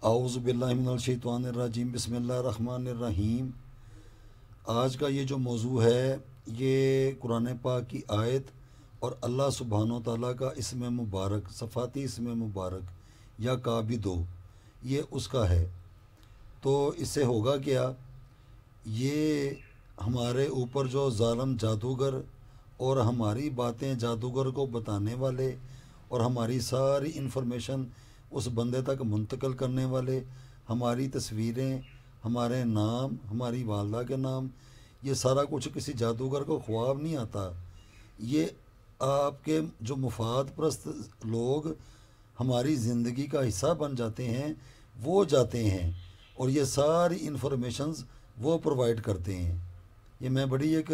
اعوذ باللہ من الشیطان الرجیم بسم اللہ الرحمن الرحیم۔ آج کا یہ جو موضوع ہے یہ قرآن پاک کی آیت اور اللہ سبحانہ و تعالیٰ کا اسم مبارک، صفاتی اسم مبارک یا کابدو، یہ اس کا ہے۔ تو اس سے ہوگا کیا، یہ ہمارے اوپر جو ظالم جادوگر اور ہماری باتیں جادوگر کو بتانے والے اور ہماری ساری انفارمیشن اس بندے تک منتقل کرنے والے، ہماری تصویریں، ہمارے نام، ہماری والدہ کے نام، یہ سارا کچھ کسی جادوگر کو خواب نہیں آتا۔ یہ آپ کے جو مفاد پرست لوگ ہماری زندگی کا حصہ بن جاتے ہیں وہ جاتے ہیں اور یہ ساری انفارمیشنز وہ پرووائڈ کرتے ہیں۔ یہ میں بڑی ایک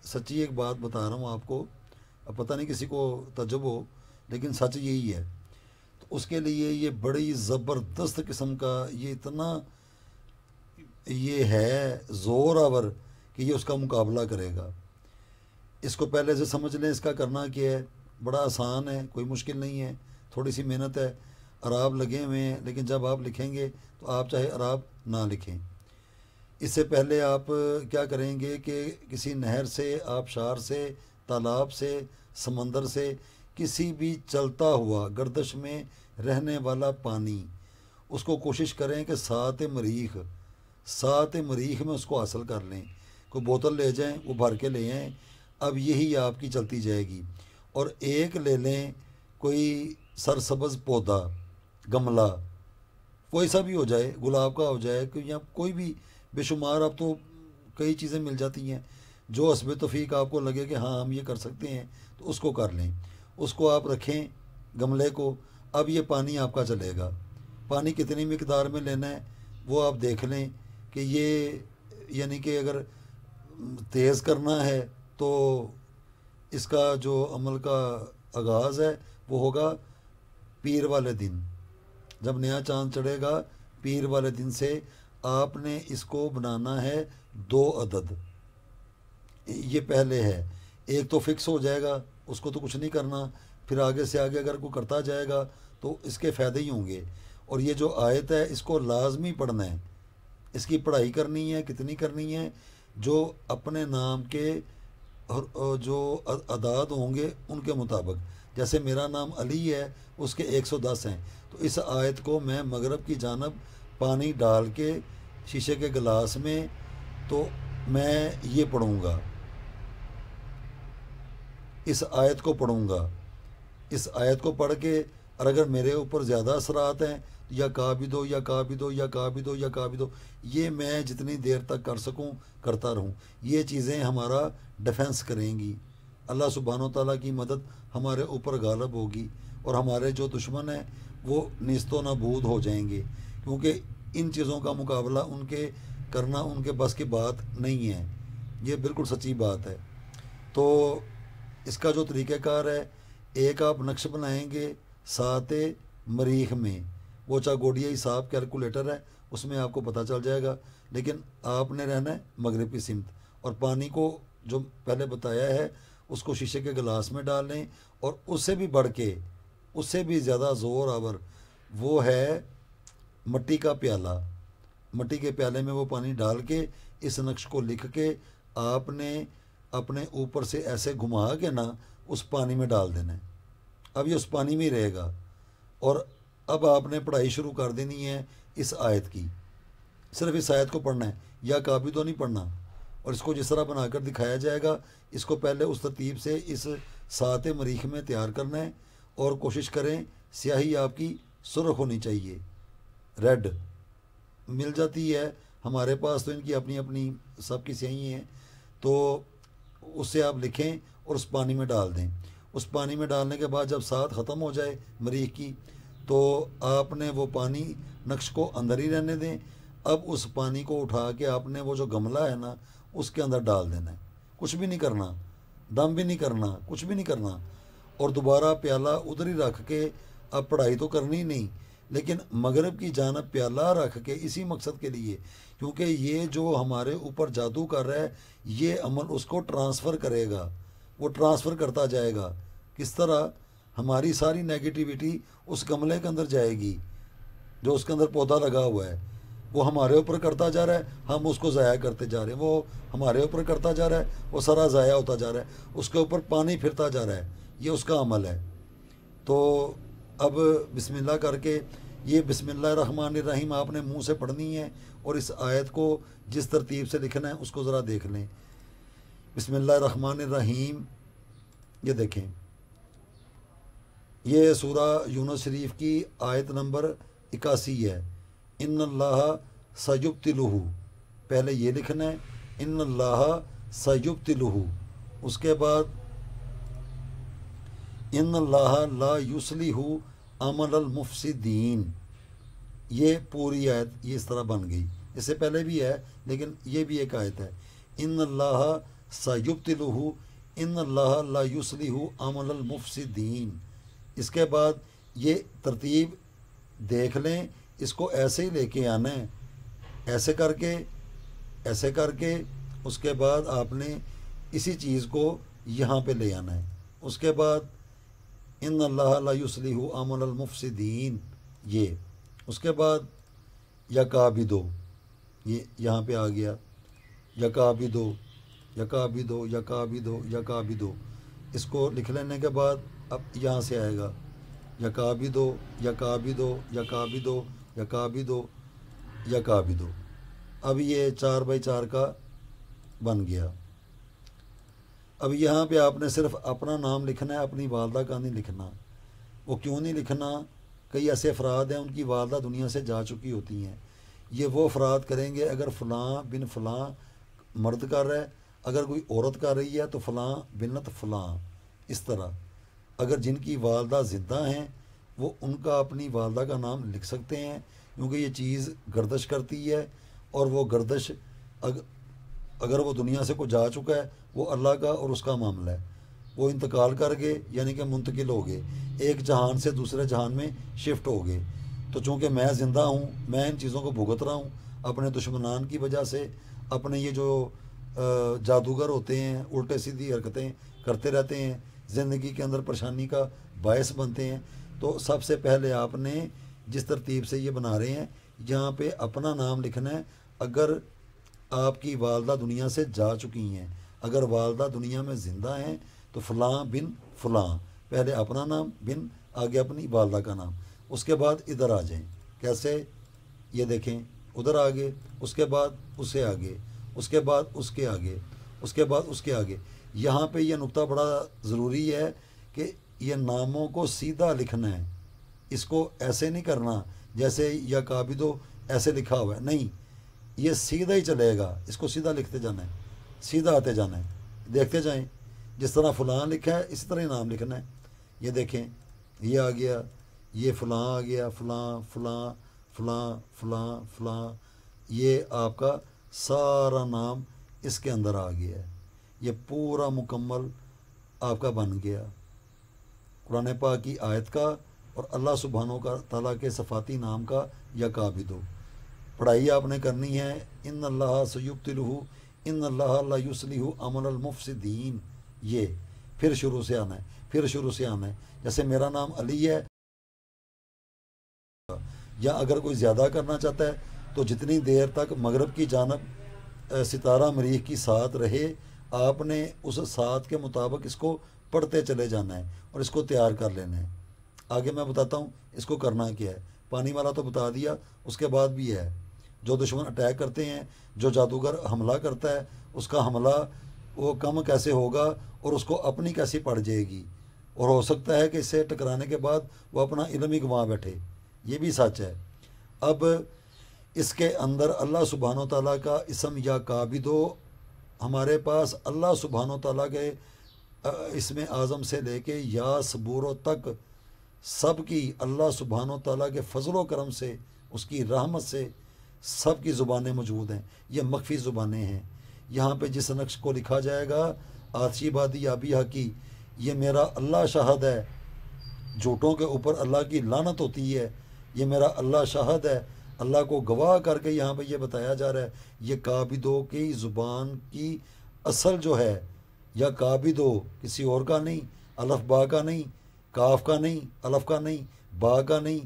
سچی ایک بات بتا رہا ہوں آپ کو، اب پتہ نہیں کسی کو تعجب ہو لیکن سچ یہی ہے۔ تو اس کے لیے یہ بڑی زبردست قسم کا، یہ اتنا یہ ہے زور آور کہ یہ اس کا مقابلہ کرے گا۔ اس کو پہلے سے سمجھ لیں، اس کا کرنا کیا ہے، بڑا آسان ہے، کوئی مشکل نہیں ہے، تھوڑی سی محنت ہے، اعراب لگے ہوئے ہیں، لیکن جب آپ لکھیں گے تو آپ چاہے اعراب نہ لکھیں۔ اس سے پہلے آپ کیا کریں گے کہ کسی نہر سے، آبشار سے، تالاب سے، سمندر سے، کسی بھی چلتا ہوا گردش میں رہنے والا پانی، اس کو کوشش کریں کہ سات مریخ میں اس کو حاصل کر لیں۔ کوئی بوتل لے جائیں، وہ بھر کے لے آئیں، اب یہی آپ کی چلتی جائے گی۔ اور ایک لے لیں کوئی سرسبز پودا، گملہ، کوئی سا بھی ہو جائے، گلاب کا ہو جائے یا کوئی بھی، بے شمار اب تو کئی چیزیں مل جاتی ہیں جو حسب توفیق آپ کو لگے کہ ہاں ہم یہ کر سکتے ہیں تو اس کو کر لیں۔ اس کو آپ رکھیں گملے کو، اب یہ پانی آپ کا چلے گا۔ پانی کتنی مقدار میں لینا ہے وہ آپ دیکھ لیں کہ یہ یعنی کہ اگر تیز کرنا ہے تو اس کا جو عمل کا آغاز ہے وہ ہوگا پیر والے دن، جب نیا چاند چڑھے گا پیر والے دن سے آپ نے اس کو بنانا ہے 2 عدد۔ یہ پہلے ہے، ایک تو فکس ہو جائے گا، اس کو تو کچھ نہیں کرنا، پھر آگے سے آگے اگر کوئی کرتا جائے گا تو اس کے فائدے ہی ہوں گے۔ اور یہ جو آیت ہے اس کو لازمی پڑھنا ہے، اس کی پڑھائی کرنی ہے۔ کتنی کرنی ہے؟ جو اپنے نام کے جو اعداد ہوں گے ان کے مطابق، جیسے میرا نام علی ہے، اس کے 110 ہیں، تو اس آیت کو میں مغرب کی جانب پانی ڈال کے شیشے کے گلاس میں تو میں یہ پڑھوں گا، اس آیت کو پڑھوں گا۔ اس آیت کو پڑھ کے اور اگر میرے اوپر زیادہ اثرات ہیں یا کابدو یا کابدو یا کابدو یا کابدو، یہ میں جتنی دیر تک کر سکوں کرتا رہوں، یہ چیزیں ہمارا ڈیفنس کریں گی۔ اللہ سبحانہ و تعالیٰ کی مدد ہمارے اوپر غالب ہوگی اور ہمارے جو دشمن ہیں وہ نیست و نابود ہو جائیں گے، کیونکہ ان چیزوں کا مقابلہ ان کے کرنا ان کے بس کی بات نہیں ہے۔ یہ بالکل سچی بات ہے۔ تو اس کا جو طریقہ کار ہے، ایک آپ نقش بنائیں گے 7 مریخ میں، وہ چاگوڈیا حساب کیلکولیٹر ہے، اس میں آپ کو پتہ چل جائے گا، لیکن آپ نے رہنا ہے مغرب کی سمت۔ اور پانی کو جو پہلے بتایا ہے اس کو شیشے کے گلاس میں ڈال لیں، اور اس سے بھی بڑھ کے، اس سے بھی زیادہ زور آور وہ ہے مٹی کا پیالہ۔ مٹی کے پیالے میں وہ پانی ڈال کے اس نقش کو لکھ کے آپ نے اپنے اوپر سے ایسے گھما کے نا اس پانی میں ڈال دینا ہے۔ اب یہ اس پانی میں ہی رہے گا، اور اب آپ نے پڑھائی شروع کر دینی ہے اس آیت کی۔ صرف اس آیت کو پڑھنا ہے، یا کابدو نہیں پڑھنا۔ اور اس کو جس طرح بنا کر دکھایا جائے گا، اس کو پہلے اس ترتیب سے اس 7 مریخ میں تیار کرنا ہے، اور کوشش کریں سیاہی آپ کی سرخ ہونی چاہیے، ریڈ مل جاتی ہے ہمارے پاس تو ان کی اپنی اپنی سب کی سیاہی ہیں، تو اس سے آپ لکھیں اور اس پانی میں ڈال دیں۔ اس پانی میں ڈالنے کے بعد جب 7 ختم ہو جائے مریخ کی، تو آپ نے وہ پانی نقش کو اندر ہی رہنے دیں۔ اب اس پانی کو اٹھا کے آپ نے وہ جو گملہ ہے نا اس کے اندر ڈال دینا ہے، کچھ بھی نہیں کرنا، دم بھی نہیں کرنا، کچھ بھی نہیں کرنا، اور دوبارہ پیالہ ادھر ہی رکھ کے، اب پڑھائی تو کرنی نہیں لیکن مغرب کی جانب پیالہ رکھ کے اسی مقصد کے لیے، کیونکہ یہ جو ہمارے اوپر جادو کر رہا ہے یہ عمل اس کو ٹرانسفر کرے گا، وہ ٹرانسفر کرتا جائے گا۔ کس طرح؟ ہماری ساری نیگیٹیوٹی اس گملے کے اندر جائے گی، جو اس کے اندر پودا لگا ہوا ہے وہ ہمارے اوپر کرتا جا رہا ہے، ہم اس کو ضائع کرتے جا رہے ہیں، وہ ہمارے اوپر کرتا جا رہا ہے، وہ سارا ضائع ہوتا جا رہا ہے، اس کے اوپر پانی پھرتا جا رہا ہے، یہ اس کا عمل ہے۔ تو اب بسم اللہ کر کے یہ بسم اللہ الرحمن الرحیم آپ نے منہ سے پڑھنی ہے، اور اس آیت کو جس ترتیب سے لکھنا ہے اس کو ذرا دیکھ لیں۔ بسم اللہ الرحمن الرحیم، یہ دیکھیں، یہ سورہ یونس شریف کی آیت نمبر 81 ہے۔ ان اللہ سیبطلہ، پہلے یہ لکھنا ہے ان اللہ سیبطلہ، اس کے بعد ان اللہ لا یصلح عمل المفسدین، یہ پوری آیت یہ اس طرح بن گئی۔ اس سے پہلے بھی ہے لیکن یہ بھی ایک آیت ہے، ان اللہ سیبطلہ ان اللہ لا یصلح عمل المفسدین۔ اس کے بعد یہ ترتیب دیکھ لیں، اس کو ایسے ہی لے کے آنا ہے، ایسے کر کے اس کے بعد آپ نے اسی چیز کو یہاں پہ لے آنا ہے۔ اس کے بعد ان اللہ لا یصلح عمل المفسدین، یہ اس کے بعد یکابدو، یہ یہاں پہ آ گیا، یکابدو یکابدو یکابدو یکابدو، اس کو لکھ لینے کے بعد اب یہاں سے آئے گا یکابدو یکابدو یکابدو یکابدو یکابدو۔ اب یہ 4x4 کا بن گیا۔ اب یہاں پہ آپ نے صرف اپنا نام لکھنا ہے، اپنی والدہ کا نہیں لکھنا۔ وہ کیوں نہیں لکھنا؟ کئی ایسے افراد ہیں ان کی والدہ دنیا سے جا چکی ہوتی ہیں، یہ وہ افراد کریں گے اگر فلاں بن فلاں مرد کر رہا ہے، اگر کوئی عورت کر رہی ہے تو فلاں بنت فلاں، اس طرح۔ اگر جن کی والدہ زندہ ہیں وہ ان کا اپنی والدہ کا نام لکھ سکتے ہیں، کیونکہ یہ چیز گردش کرتی ہے، اور وہ گردش اگر وہ دنیا سے کوئی جا چکا ہے وہ اللہ کا اور اس کا معاملہ ہے، وہ انتقال کر گئے یعنی کہ منتقل ہو گئے، ایک جہان سے دوسرے جہان میں شفٹ ہو گئے۔ تو چونکہ میں زندہ ہوں، میں ان چیزوں کو بھگت رہا ہوں اپنے دشمنان کی وجہ سے، اپنے یہ جو جادوگر ہوتے ہیں الٹے سیدھی حرکتیں کرتے رہتے ہیں، زندگی کے اندر پریشانی کا باعث بنتے ہیں، تو سب سے پہلے آپ نے جس ترتیب سے یہ بنا رہے ہیں یہاں پہ اپنا نام لکھنا ہے۔ اگر آپ کی والدہ دنیا سے جا چکی ہیں، اگر والدہ دنیا میں زندہ ہیں تو فلاں بن فلاں، پہلے اپنا نام بن، آگے اپنی والدہ کا نام، اس کے بعد ادھر آ جائیں۔ کیسے؟ یہ دیکھیں، ادھر آگے، اس کے بعد اسے آگے، اس کے بعد اس کے آگے، اس کے بعد اس کے آگے۔ یہاں پہ یہ نقطہ بڑا ضروری ہے کہ یہ ناموں کو سیدھا لکھنا ہے، اس کو ایسے نہیں کرنا جیسے یا کابدو ایسے لکھا ہوا ہے، نہیں، یہ سیدھا ہی چلے گا، اس کو سیدھا لکھتے جانا ہے، سیدھا آتے جانا ہے، دیکھتے جائیں، جس طرح فلاں لکھا ہے اسی طرح ہی نام لکھنا ہے۔ یہ دیکھیں، یہ آ گیا، یہ فلاں آ گیا، فلاں فلاں فلاں فلاں فلاں، یہ آپ کا سارا نام اس کے اندر آ گیا ہے، یہ پورا مکمل آپ کا بن گیا قرآن پاک کی آیت کا اور اللہ سبحانہ کا تعالیٰ کے صفاتی نام کا یکابدو۔ پڑھائی آپ نے کرنی ہے، ان اللہ سیبطلہ ان اللہ لا یصلح عمل المفسدین، یہ پھر شروع سے آنا ہے، پھر شروع سے آنا ہے۔ جیسے میرا نام علی ہے، یا اگر کوئی زیادہ کرنا چاہتا ہے تو جتنی دیر تک مغرب کی جانب ستارہ مریخ کی سات رہے آپ نے اس سات کے مطابق اس کو پڑھتے چلے جانا ہے اور اس کو تیار کر لینا ہے۔ آگے میں بتاتا ہوں اس کو کرنا کیا ہے، پانی والا تو بتا دیا، اس کے بعد بھی ہے جو دشمن اٹیک کرتے ہیں، جو جادوگر حملہ کرتا ہے، اس کا حملہ وہ کم کیسے ہوگا اور اس کو اپنی کیسی پڑ جائے گی، اور ہو سکتا ہے کہ اس سے ٹکرانے کے بعد وہ اپنا علم ہی گنوا بیٹھے، یہ بھی سچ ہے۔ اب اس کے اندر اللہ سبحانہ و تعالیٰ کا اسم یا کابدو، ہمارے پاس اللہ سبحانہ و تعالیٰ کے اسم اعظم سے لے کے یا صبوروں تک سب کی اللہ سبحانہ و تعالیٰ کے فضل و کرم سے، اس کی رحمت سے سب کی زبانیں موجود ہیں، یہ مخفی زبانیں ہیں۔ یہاں پہ جس نقش کو لکھا جائے گا آتشی بادی آبی حقی، یہ میرا اللہ شاہد ہے، جھوٹوں کے اوپر اللہ کی لعنت ہوتی ہے، یہ میرا اللہ شاہد ہے، اللہ کو گواہ کر کے یہاں پہ یہ بتایا جا رہا ہے، یہ کابدو کی زبان کی اصل جو ہے، یا کابدو کسی اور کا نہیں، الف با کا نہیں، کاف کا نہیں، الف کا نہیں، با کا نہیں،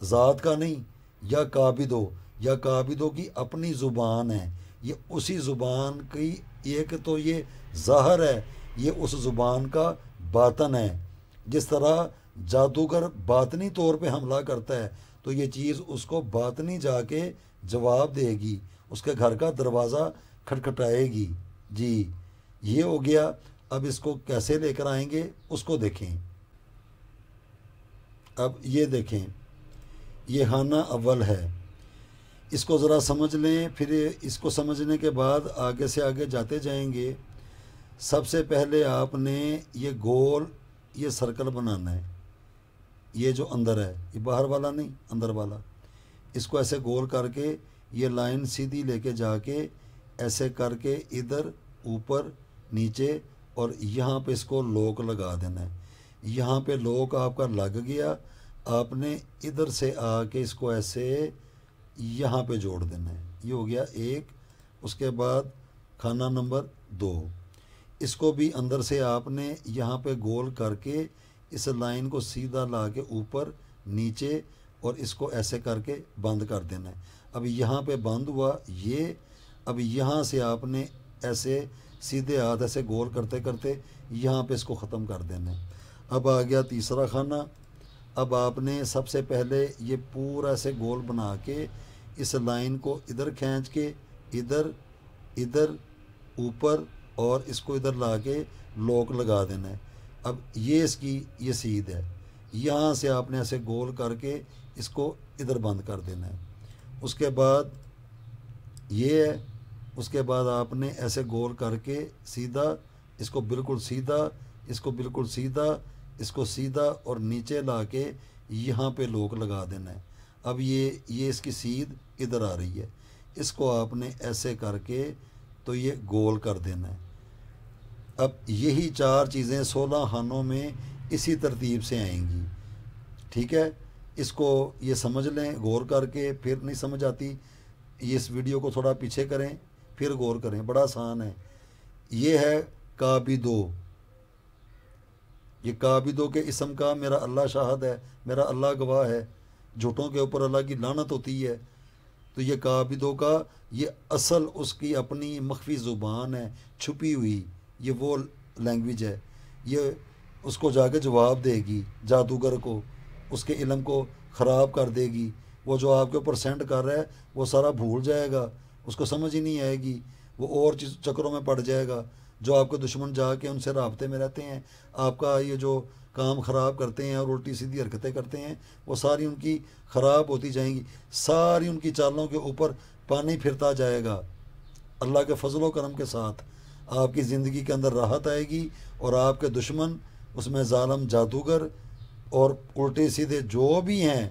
ذات کا نہیں، یا کابدو، یا کابدو کی اپنی زبان ہے، یہ اسی زبان کی ایک تو یہ ظاہر ہے، یہ اس زبان کا باطن ہے۔ جس طرح جادوگر باطنی طور پہ حملہ کرتا ہے تو یہ چیز اس کو باطنی جا کے جواب دے گی، اس کے گھر کا دروازہ کھٹکھٹائے گی۔ جی یہ ہو گیا۔ اب اس کو کیسے لے کر آئیں گے اس کو دیکھیں۔ اب یہ دیکھیں، یہ خانہ اول ہے، اس کو ذرا سمجھ لیں، پھر اس کو سمجھنے کے بعد آگے سے آگے جاتے جائیں گے۔ سب سے پہلے آپ نے یہ گول، یہ سرکل بنانا ہے، یہ جو اندر ہے، یہ باہر والا نہیں، اندر والا، اس کو ایسے گول کر کے یہ لائن سیدھی لے کے جا کے ایسے کر کے ادھر اوپر نیچے اور یہاں پہ اس کو لوک لگا دینا ہے۔ یہاں پہ لوک آپ کا لگ گیا، آپ نے ادھر سے آ کے اس کو ایسے یہاں پہ جوڑ دینا ہے۔ یہ ہو گیا ایک۔ اس کے بعد خانہ نمبر 2، اس کو بھی اندر سے آپ نے یہاں پہ گول کر کے اس لائن کو سیدھا لا کے اوپر نیچے اور اس کو ایسے کر کے بند کر دینا ہے۔ اب یہاں پہ بند ہوا یہ، اب یہاں سے آپ نے ایسے سیدھے ہاتھ ایسے گول کرتے کرتے یہاں پہ اس کو ختم کر دینا ہے۔ اب آ گیا تیسرا خانہ۔ اب آپ نے سب سے پہلے یہ پورا ایسے گول بنا کے اس لائن کو ادھر کھینچ کے ادھر ادھر اوپر اور اس کو ادھر لا کے لوک لگا دینا ہے۔ اب یہ اس کی یہ سیدھ ہے، یہاں سے آپ نے ایسے گول کر کے اس کو ادھر بند کر دینا ہے۔ اس کے بعد یہ ہے، اس کے بعد آپ نے ایسے گول کر کے سیدھا اس کو بالکل سیدھا، اس کو بالکل سیدھا، اس کو سیدھا اور نیچے لا کے یہاں پہ لوک لگا دینا ہے۔ اب یہ اس کی سیدھ ادھر آ رہی ہے، اس کو آپ نے ایسے کر کے تو یہ گول کر دینا ہے۔ اب یہی 4 چیزیں 16 خانوں میں اسی ترتیب سے آئیں گی، ٹھیک ہے؟ اس کو یہ سمجھ لیں غور کر کے، پھر نہیں سمجھ آتی یہ اس ویڈیو کو تھوڑا پیچھے کریں پھر غور کریں، بڑا آسان ہے۔ یہ ہے کابدو، یہ کابدو کے اسم کا میرا اللہ شاہد ہے، میرا اللہ گواہ ہے، جھوٹوں کے اوپر اللہ کی لعنت ہوتی ہے۔ تو یہ کابدو کا یہ اصل اس کی اپنی مخفی زبان ہے، چھپی ہوئی، یہ وہ لینگویج ہے، یہ اس کو جا کے جواب دے گی جادوگر کو، اس کے علم کو خراب کر دے گی۔ وہ جو آپ کے اوپر سینڈ کر رہا ہے وہ سارا بھول جائے گا، اس کو سمجھ ہی نہیں آئے گی، وہ اور چکروں میں پڑ جائے گا۔ جو آپ کے دشمن جا کے ان سے رابطے میں رہتے ہیں، آپ کا یہ جو کام خراب کرتے ہیں اور الٹی سیدھی حرکتیں کرتے ہیں، وہ ساری ان کی خراب ہوتی جائیں گی، ساری ان کی چالوں کے اوپر پانی پھرتا جائے گا۔ اللہ کے فضل و کرم کے ساتھ آپ کی زندگی کے اندر راحت آئے گی، اور آپ کے دشمن اس میں ظالم جادوگر اور الٹے سیدھے جو بھی ہیں،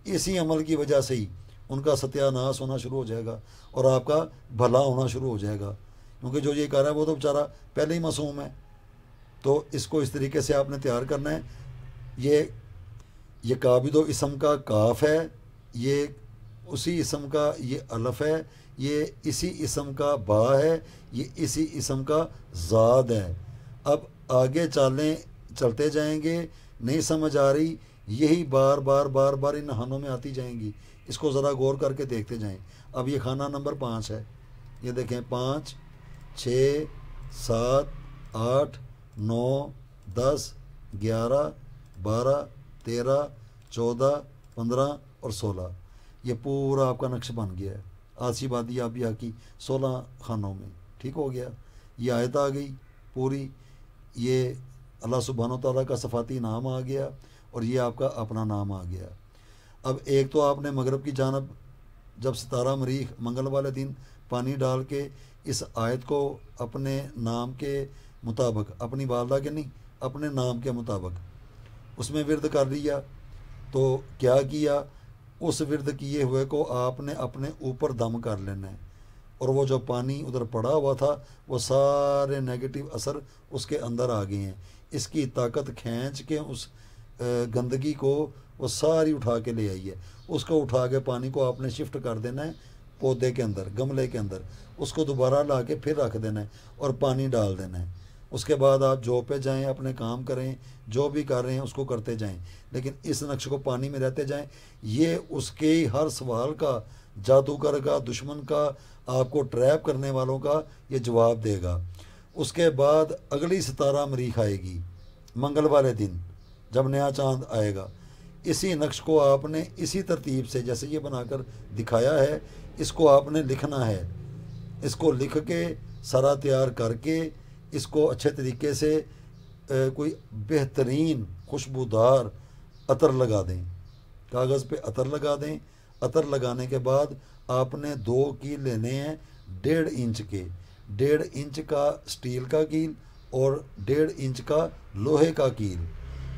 اسی عمل کی وجہ سے ہی ان کا ستیہ ناش ہونا شروع ہو جائے گا اور آپ کا بھلا ہونا شروع ہو جائے گا، کیونکہ جو یہ کر رہا ہے وہ تو بیچارہ پہلے ہی معصوم ہے۔ تو اس کو اس طریقے سے آپ نے تیار کرنا ہے۔ یہ کابدو اسم کا کاف ہے، یہ اسی اسم کا یہ الف ہے، یہ اسی اسم کا با ہے، یہ اسی اسم کا زاد ہے۔ اب آگے چلتے جائیں گے، نہیں سمجھ آ رہی، یہی بار بار بار بار ان خانوں میں آتی جائیں گی، اس کو ذرا غور کر کے دیکھتے جائیں۔ اب یہ خانہ نمبر 5 ہے، یہ دیکھیں 5 6 7 8 9 10 11 12 13 14 15 اور 16، یہ پورا آپ کا نقش بن گیا ہے۔ آسی بادی آبیہ کی 16 خانوں میں، ٹھیک ہو گیا۔ یہ آیت آ گئی پوری، یہ اللہ سبحانہ و تعالیٰ کا صفاتی نام آ گیا، اور یہ آپ کا اپنا نام آ گیا۔ اب ایک تو آپ نے مغرب کی جانب جب 17 مریخ منگل والے دن پانی ڈال کے اس آیت کو اپنے نام کے مطابق، اپنی والدہ کے نہیں، اپنے نام کے مطابق اس میں ورد کر لیا، تو کیا کیا، اس ورد کیے ہوئے کو آپ نے اپنے اوپر دم کر لینا ہے، اور وہ جو پانی ادھر پڑا ہوا تھا وہ سارے نیگیٹو اثر اس کے اندر آ گئے ہیں۔ اس کی طاقت کھینچ کے اس گندگی کو وہ ساری اٹھا کے لے آئی ہے۔ اس کو اٹھا کے پانی کو آپ نے شفٹ کر دینا ہے پودے کے اندر، گملے کے اندر، اس کو دوبارہ لا کے پھر رکھ دینا ہے اور پانی ڈال دینا ہے۔ اس کے بعد آپ جاب پہ جائیں، اپنے کام کریں، جو بھی کر رہے ہیں اس کو کرتے جائیں، لیکن اس نقش کو پانی میں رہتے جائیں۔ یہ اس کے ہر سوال کا، جادوگر کا، دشمن کا، آپ کو ٹریپ کرنے والوں کا یہ جواب دے گا۔ اس کے بعد اگلی ستارہ مریخ آئے گی منگل والے دن، جب نیا چاند آئے گا۔ اسی نقش کو آپ نے اسی ترتیب سے جیسے یہ بنا کر دکھایا ہے، اس کو آپ نے لکھنا ہے۔ اس کو لکھ کے سارا تیار کر کے اس کو اچھے طریقے سے کوئی بہترین خوشبودار عطر لگا دیں، کاغذ پہ عطر لگا دیں۔ عطر لگانے کے بعد آپ نے 2 کیل لینے ہیں 1.5 انچ کے، 1.5 انچ کا سٹیل کا کیل اور 1.5 انچ کا لوہے کا کیل۔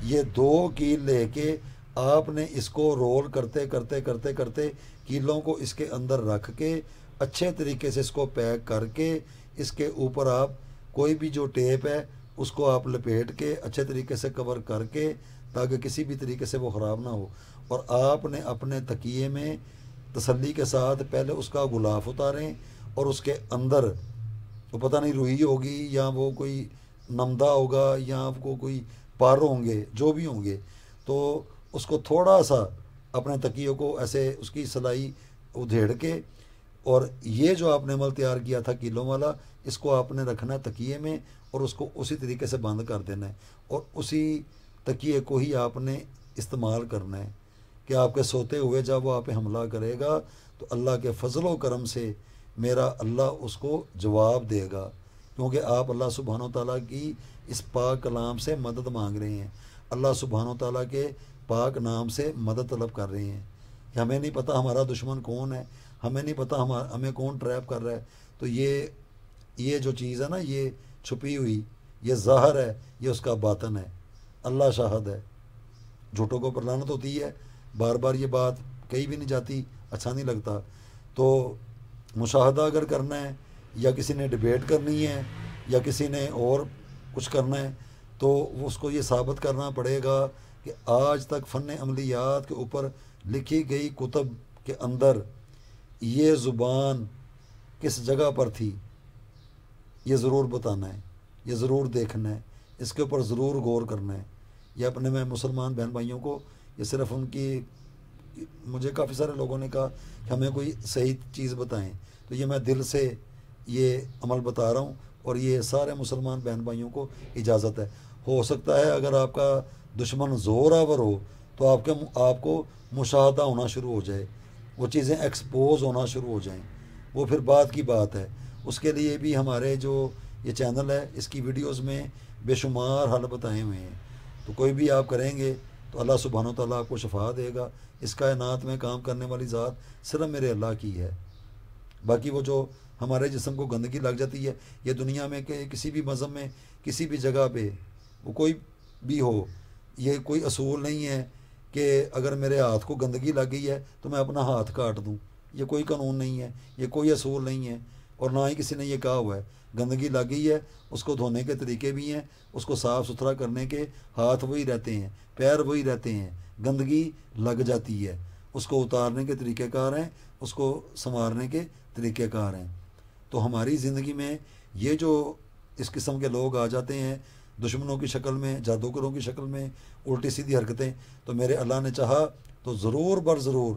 یہ 2 کیل لے کے آپ نے اس کو رول کرتے کرتے کرتے کرتے کیلوں کو اس کے اندر رکھ کے اچھے طریقے سے اس کو پیک کر کے اس کے اوپر آپ کوئی بھی جو ٹیپ ہے اس کو آپ لپیٹ کے اچھے طریقے سے کور کر کے، تاکہ کسی بھی طریقے سے وہ خراب نہ ہو۔ اور آپ نے اپنے تکیے میں تسلی کے ساتھ پہلے اس کا غلاف اتاریں، اور اس کے اندر وہ پتہ نہیں روئی ہوگی یا وہ کوئی نمدہ ہوگا یا آپ کو کوئی پار ہوں گے، جو بھی ہوں گے، تو اس کو تھوڑا سا اپنے تکیوں کو ایسے اس کی سلائی ادھیڑ کے، اور یہ جو آپ نے عمل تیار کیا تھا کیلوں والا، اس کو آپ نے رکھنا ہے تکیے میں، اور اس کو اسی طریقے سے بند کر دینا ہے، اور اسی تکیے کو ہی آپ نے استعمال کرنا ہے کہ آپ کے سوتے ہوئے جب وہ آپ پہ حملہ کرے گا تو اللہ کے فضل و کرم سے میرا اللہ اس کو جواب دے گا، کیونکہ آپ اللہ سبحانہ و تعالیٰ کی اس پاک کلام سے مدد مانگ رہے ہیں، اللہ سبحانہ و تعالیٰ کے پاک نام سے مدد طلب کر رہے ہیں کہ ہمیں نہیں پتہ ہمارا دشمن کون ہے، ہمیں نہیں پتہ ہمیں کون ٹریپ کر رہا ہے۔ تو یہ جو چیز ہے نا، یہ چھپی ہوئی، یہ ظاہر ہے، یہ اس کا باطن ہے۔ اللہ شاہد ہے، جھوٹوں کو پر لعنت ہوتی ہے، بار بار یہ بات کہیں بھی نہیں جاتی، اچھا نہیں لگتا۔ تو مشاہدہ اگر کرنا ہے، یا کسی نے ڈبیٹ کرنی ہے، یا کسی نے اور کچھ کرنا ہے، تو اس کو یہ ثابت کرنا پڑے گا کہ آج تک فن عملیات کے اوپر لکھی گئی کتب کے اندر یہ زبان کس جگہ پر تھی، یہ ضرور بتانا ہے، یہ ضرور دیکھنا ہے، اس کے اوپر ضرور غور کرنا ہے۔ یہ اپنے میں مسلمان بہن بھائیوں کو، یہ صرف ان کی، مجھے کافی سارے لوگوں نے کہا کہ ہمیں کوئی صحیح چیز بتائیں، تو یہ میں دل سے یہ عمل بتا رہا ہوں، اور یہ سارے مسلمان بہن بھائیوں کو اجازت ہے۔ ہو سکتا ہے اگر آپ کا دشمن زور آور ہو تو آپ کو مشاہدہ ہونا شروع ہو جائے، وہ چیزیں ایکسپوز ہونا شروع ہو جائیں، وہ پھر بعد کی بات ہے۔ اس کے لیے بھی ہمارے جو یہ چینل ہے، اس کی ویڈیوز میں بے شمار حل بتائے ہوئے ہیں، تو کوئی بھی آپ کریں گے تو اللہ سبحانہ و تعالیٰ آپ کو شفا دے گا۔ اس کائنات میں کام کرنے والی ذات صرف میرے اللہ کی ہے۔ باقی وہ جو ہمارے جسم کو گندگی لگ جاتی ہے، یہ دنیا میں کہ کسی بھی مذہب میں کسی بھی جگہ پہ وہ کوئی بھی ہو، یہ کوئی اصول نہیں ہے کہ اگر میرے ہاتھ کو گندگی لگ گئی ہے تو میں اپنا ہاتھ کاٹ دوں، یہ کوئی قانون نہیں ہے، یہ کوئی اصول نہیں ہے، اور نہ ہی کسی نے یہ کہا ہوا ہے۔ گندگی لگ گئی ہے، اس کو دھونے کے طریقے بھی ہیں، اس کو صاف ستھرا کرنے کے ہاتھ وہی رہتے ہیں، پیر وہی رہتے ہیں، گندگی لگ جاتی ہے، اس کو اتارنے کے طریقہ کار ہیں، اس کو سنوارنے کے طریقہ کار ہیں۔ تو ہماری زندگی میں یہ جو اس قسم کے لوگ آ جاتے ہیں دشمنوں کی شکل میں، جادوگروں کی شکل میں، الٹی سیدھی حرکتیں، تو میرے اللہ نے چاہا تو ضرور بر ضرور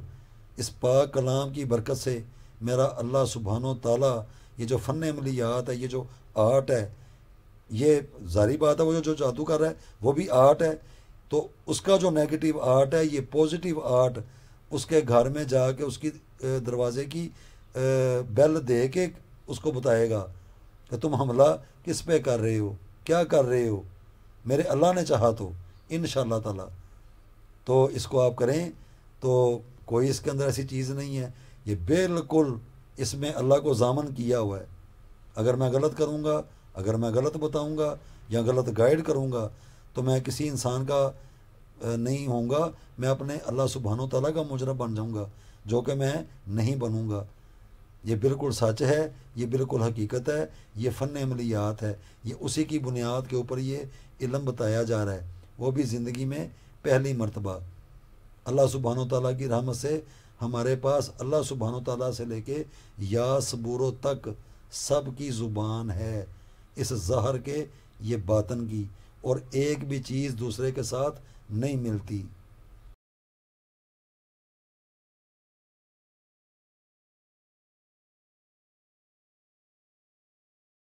اس پاک کلام کی برکت سے میرا اللہ سبحانہ و تعالیٰ یہ جو فن عملیات ہے، یہ جو آرٹ ہے، یہ ظاہری بات ہے وہ جو جادو کر رہا ہے وہ بھی آرٹ ہے، تو اس کا جو نیگیٹو آرٹ ہے، یہ پوزیٹیو آرٹ اس کے گھر میں جا کے اس کی دروازے کی بیل دے کے اس کو بتائے گا کہ تم حملہ کس پہ کر رہے ہو، کیا کر رہے ہو، میرے اللہ نے چاہا تو انشاءاللہ تعالی۔ تو اس کو آپ کریں تو کوئی اس کے اندر ایسی چیز نہیں ہے، یہ بالکل اس میں اللہ کو ضامن کیا ہوا ہے۔ اگر میں غلط کروں گا، اگر میں غلط بتاؤں گا یا غلط گائیڈ کروں گا تو میں کسی انسان کا نہیں ہوں گا، میں اپنے اللہ سبحانہ و تعالیٰ کا مجرم بن جاؤں گا، جو کہ میں نہیں بنوں گا۔ یہ بالکل سچ ہے، یہ بالکل حقیقت ہے، یہ فن عملیات ہے، یہ اسی کی بنیاد کے اوپر یہ علم بتایا جا رہا ہے، وہ بھی زندگی میں پہلی مرتبہ۔ اللہ سبحانہ و تعالیٰ کی رحمت سے ہمارے پاس اللہ سبحانہ و تعالیٰ سے لے کے یا صبورو تک سب کی زبان ہے، اس ظاہر کے یہ باطن کی، اور ایک بھی چیز دوسرے کے ساتھ نہیں ملتی۔